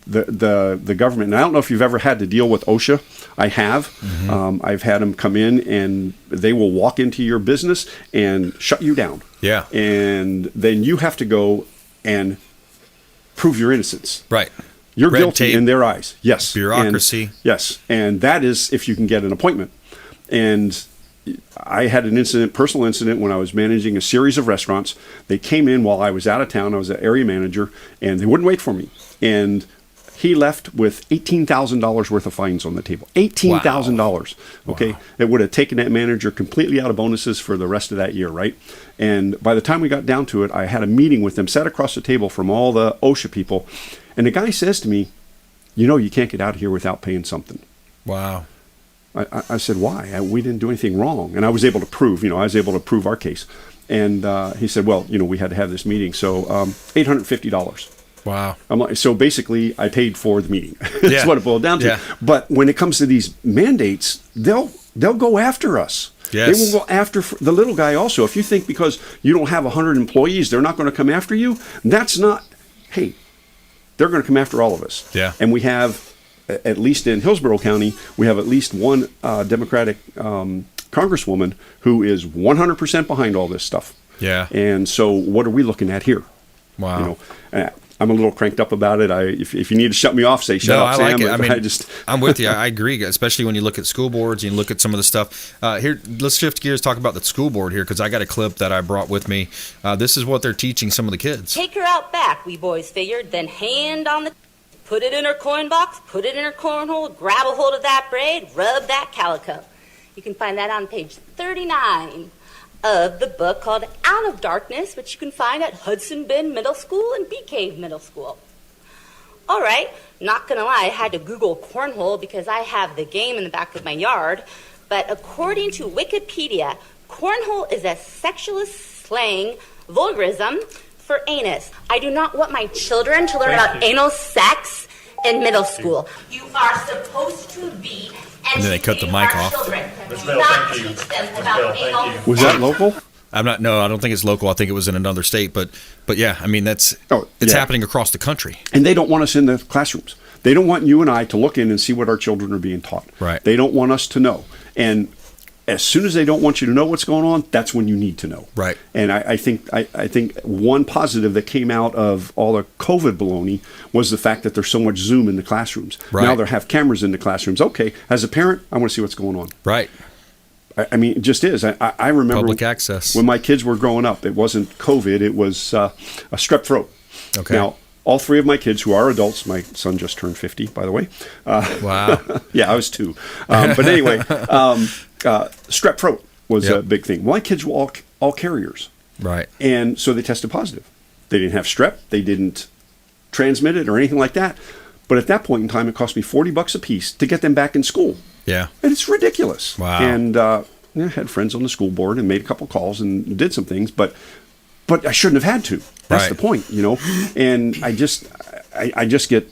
the government, and I don't know if you've ever had to deal with OSHA. I have. Mm-hmm. I've had them come in, and they will walk into your business and shut you down. Yeah. And then you have to go and prove your innocence. Right. You're Red guilty tape, in their eyes. Yes. Bureaucracy. Yes. And that is if you can get an appointment. And I had an personal incident when I was managing a series of restaurants. They came in while I was out of town. I was an area manager, and they wouldn't wait for me. And he left with $18,000 worth of fines on the table. $18,000. Okay. Wow. It would have taken that manager completely out of bonuses for the rest of that year, right? And by the time we got down to it, I had a meeting with them, sat across the table from all the OSHA people. And the guy says to me, you know, you can't get out of here without paying something. Wow. I said, why? We didn't do anything wrong. And I was able to prove our case. And he said, well, you know, we had to have this meeting. So $850. Wow. I'm like, so basically I paid for the meeting. That's what it boiled down to. Yeah. But when it comes to these mandates, they'll go after us. Yes. They will go after the little guy also. If you think because you don't have 100 employees, they're not going to come after you, that's not, hey, they're going to come after all of us. Yeah. And we have, at least in Hillsborough County, we have at least one Democratic congresswoman who is 100% behind all this stuff. Yeah. And so what are we looking at here? Wow. You know, I'm a little cranked up about it. If you need to shut me off, say shut up, Sam. I like it. I'm with you. I agree, especially when you look at school boards and you look at some of the stuff. Here, let's shift gears, talk about the school board here, because I got a clip that I brought with me. This is what they're teaching some of the kids. Take her out back, we boys figured, then hand on the... Put it in her coin box, put it in her cornhole, grab a hold of that braid, rub that calico. You can find that on page 39 of the book called Out of Darkness, which you can find at Hudson Bend Middle School and Bee Cave Middle School. All right, not gonna lie, I had to Google cornhole because I have the game in the back of my yard, but according to Wikipedia, cornhole is a sexualist slang vulgarism for anus. I do not want my children to learn about anal sex in middle school. You are supposed to be and then they cut the mic off. Was that local? I don't think it's local. I think it was in another state, but yeah, I mean it's happening across the country. And they don't want us in the classrooms. They don't want you and I to look in and see what our children are being taught. Right. They don't want us to know. And as soon as they don't want you to know what's going on, that's when you need to know. Right. And I think one positive that came out of all the COVID baloney was the fact that there's so much Zoom in the classrooms. Right. Now they have cameras in the classrooms. Okay, as a parent, I want to see what's going on. Right. I mean, it just is. I remember public access. When my kids were growing up, it wasn't COVID, it was a strep throat. Okay. Now, all three of my kids, who are adults, my son just turned 50, by the way. Wow. Yeah, I was 2. But anyway, strep throat was a big thing. My kids were all carriers. Right. And so they tested positive. They didn't have strep. They didn't transmit it or anything like that. But at that point in time, it cost me $40 a piece to get them back in school. Yeah. And it's ridiculous. Wow. And I had friends on the school board and made a couple calls and did some things, but I shouldn't have had to. That's the point, And I just get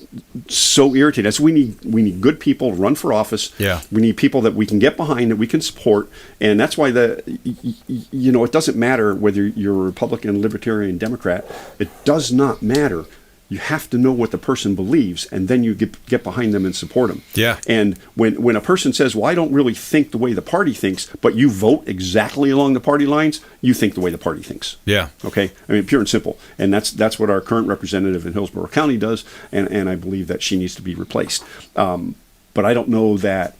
so irritated. We need good people to run for office. Yeah. We need people that we can get behind, that we can support, and that's why it doesn't matter whether you're a Republican, Libertarian, Democrat. It does not matter. You have to know what the person believes, and then you get behind them and support them. Yeah. And when a person says, well, I don't really think the way the party thinks, but you vote exactly along the party lines, you think the way the party thinks. Yeah. Okay? I mean, pure and simple. And that's what our current representative in Hillsborough County does, and I believe that she needs to be replaced. But I don't know that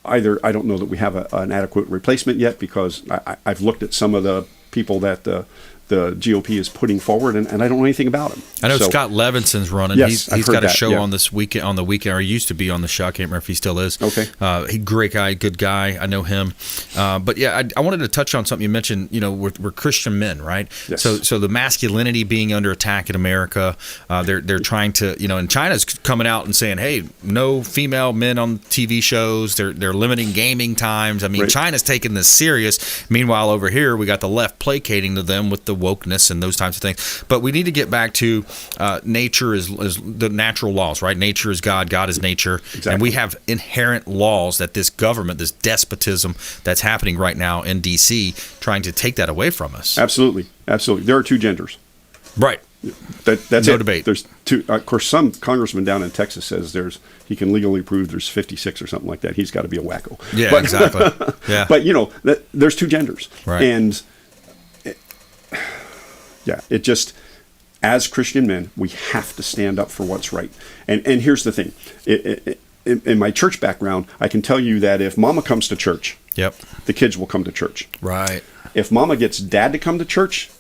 either. I don't know that we have an adequate replacement yet, because I've looked at some of the people that the GOP is putting forward, and I don't know anything about him. I know Scott Levinson's running. Yes, he's got a show on this weekend. On the weekend, or he used to be on the show. I can't remember if he still is. Okay. He great guy, good guy. I know him. But yeah, I wanted to touch on something you mentioned. We're Christian men, right? Yes. So the masculinity being under attack in America. They're trying to, and China's coming out and saying, hey, no female men on TV shows. They're limiting gaming times. I mean, China's taking this serious. Meanwhile, over here we got the left placating to them with the wokeness and those types of things. But we need to get back to nature is the natural laws, right? Nature is God, God is nature. Exactly. And we have inherent laws that this government, this despotism that's happening right now in D.C., trying to take that away from us. Absolutely. Absolutely. There are 2 genders. Right. That's no it. debate. There's 2. Of course, some congressman down in Texas says he can legally prove there's 56 or something like that. He's got to be a wacko. Yeah, exactly. Yeah. But, there's 2 genders. Right. And it just, as Christian men, we have to stand up for what's right. And here's the thing. In my church background, I can tell you that if mama comes to church, the kids will come to church. Right. If mama gets dad to come to church,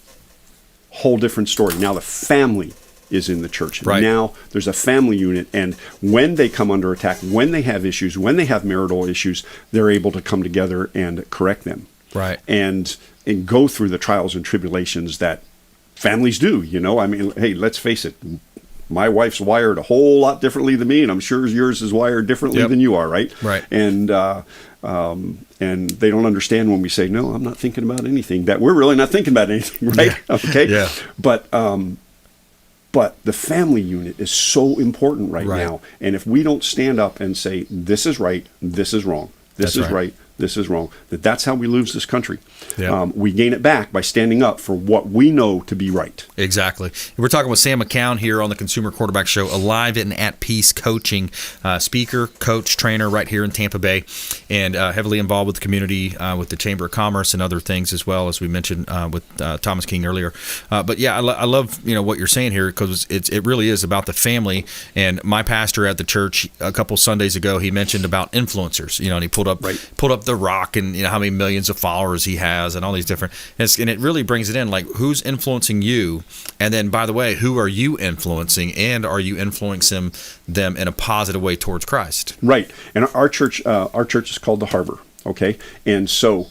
whole different story. Now the family is in the church. Right. Now there's a family unit, and when they come under attack, when they have issues, when they have marital issues, they're able to come together and correct them. Right. And go through the trials and tribulations that families do. I mean, hey, let's face it. My wife's wired a whole lot differently than me, and I'm sure yours is wired differently than you are, right? Right. And they don't understand when we say, no, I'm not thinking about anything. That we're really not thinking about anything, right? Yeah. Okay. Yeah. But the family unit is so important right now. And if we don't stand up and say, this is right, this is wrong, this is right, this is wrong, that's how we lose this country. Yeah. We gain it back by standing up for what we know to be right. Exactly. We're talking with Sam McCown here on the Consumer Quarterback Show, alive and at peace coaching, speaker, coach, trainer right here in Tampa Bay, and heavily involved with the community, with the Chamber of Commerce and other things as well, as we mentioned with Thomas King earlier. But yeah, I love what you're saying here, because it really is about the family. And my pastor at the church a couple Sundays ago, he mentioned about influencers, and he pulled up The Rock and how many millions of followers he has and all these different, and it really brings it in, like, who's influencing you, and then, by the way, who are you influencing, and are you influencing them in a positive way towards Christ? Right. And our church is called the Harbor. Okay. And so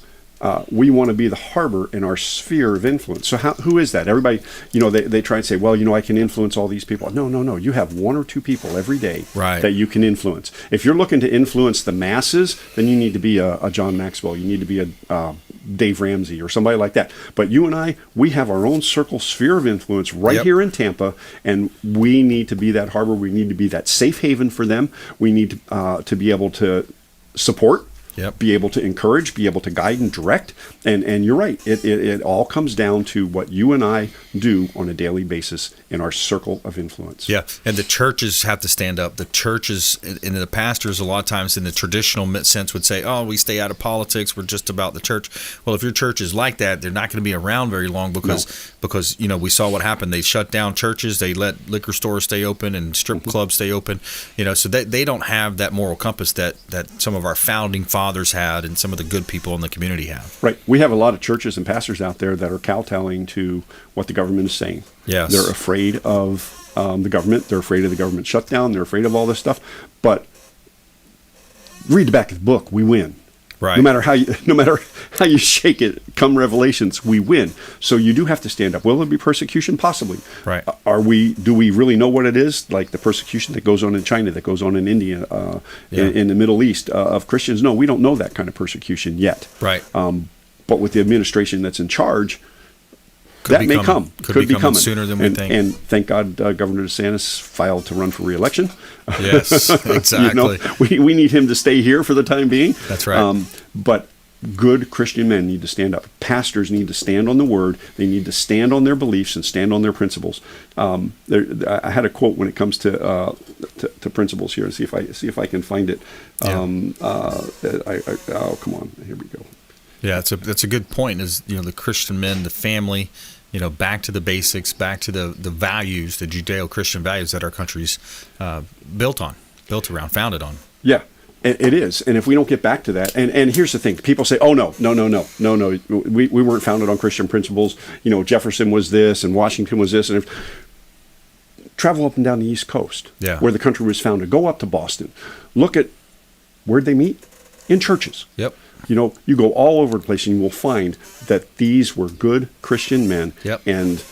we want to be the harbor in our sphere of influence. So who is that? Everybody, they try and say, well, I can influence all these people. No. You have 1 or 2 people every day that you can influence. If you're looking to influence the masses, then you need to be a John Maxwell. You need to be a Dave Ramsey or somebody like that. But you and I, we have our own sphere of influence here in Tampa, and we need to be that harbor. We need to be that safe haven for them. We need to be able to support. be able to encourage, be able to guide and direct. And you're right. It all comes down to what you and I do on a daily basis in our circle of influence. Yeah, and the churches have to stand up. The churches and the pastors a lot of times in the traditional sense would say, oh, we stay out of politics. We're just about the church. Well, if your church is like that, they're not going to be around very long because you know, we saw what happened. They shut down churches. They let liquor stores stay open and strip clubs stay open. You know, so they don't have that moral compass that some of our founding fathers had and some of the good people in the community have. Right. We have a lot of churches and pastors out there that are kowtowing to what the government is saying. Yes. They're afraid of the government. They're afraid of the government shutdown. They're afraid of all this stuff. But read the back of the book. We win. Right. No matter how you shake it, come Revelations, we win. So you do have to stand up. Will there be persecution? Possibly. Right. Do we really know what it is? Like the persecution that goes on in China, that goes on in India, in the Middle East of Christians? No, we don't know that kind of persecution yet. Right. But with the administration that's in charge, Could that be may coming. come. Could be coming coming sooner than we think. And thank God Governor DeSantis filed to run for re-election. Yes, exactly. You know, we need him to stay here for the time being. That's right. But good Christian men need to stand up. Pastors need to stand on the word. They need to stand on their beliefs and stand on their principles. I had a quote when it comes to principles here. See if I can find it. Oh, come on. Here we go. Yeah, that's a good point. Is, you know, the Christian men, the family, you know, back to the basics, back to the values, the Judeo-Christian values that our country's built around, founded on. Yeah, it is. And if we don't get back to that, and here's the thing: people say, "Oh no, we weren't founded on Christian principles." You know, Jefferson was this, and Washington was this, and travel up and down the East Coast, where the country was founded. Go up to Boston, look at where'd they meet? In churches. Yep. You know, you go all over the place and you will find that these were good Christian men, and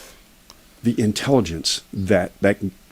the intelligence that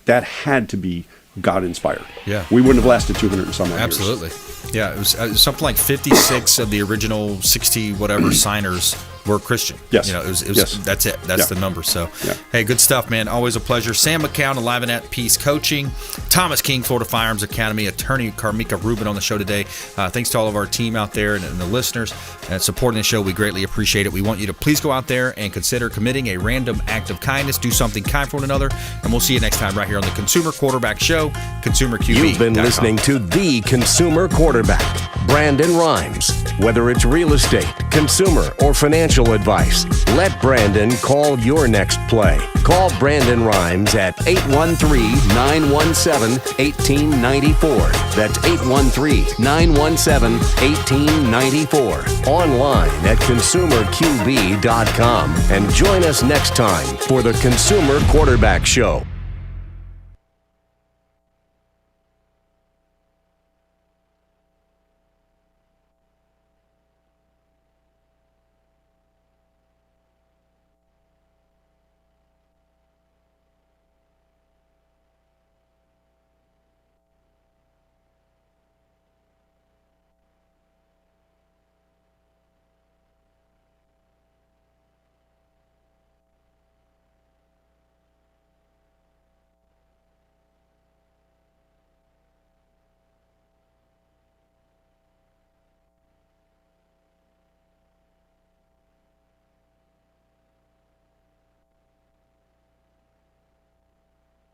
had to be God inspired. Yeah, we wouldn't have lasted 200 and some odd years. Absolutely. Yeah, it was something like 56 of the original 60 whatever signers were Christian. Yes. You know, it was Yes. that's it. That's the number. So, hey, good stuff, man. Always a pleasure. Sam McCown, Alive at Peace Coaching. Thomas King, Florida Firearms Academy. Attorney Karmika Rubin on the show today. Thanks to all of our team out there and the listeners and supporting the show. We greatly appreciate it. We want you to please go out there and consider committing a random act of kindness. Do something kind for one another. And we'll see you next time right here on the Consumer Quarterback Show, ConsumerQB.com. You've been listening to The Consumer Quarterback, Brandon Rhymes. Whether it's real estate, consumer, or financial advice, let Brandon call your next play. Call Brandon Rhymes at 813-917-1894. That's 813-917-1894. Online at ConsumerQB.com. And join us next time for the Consumer Quarterback Show.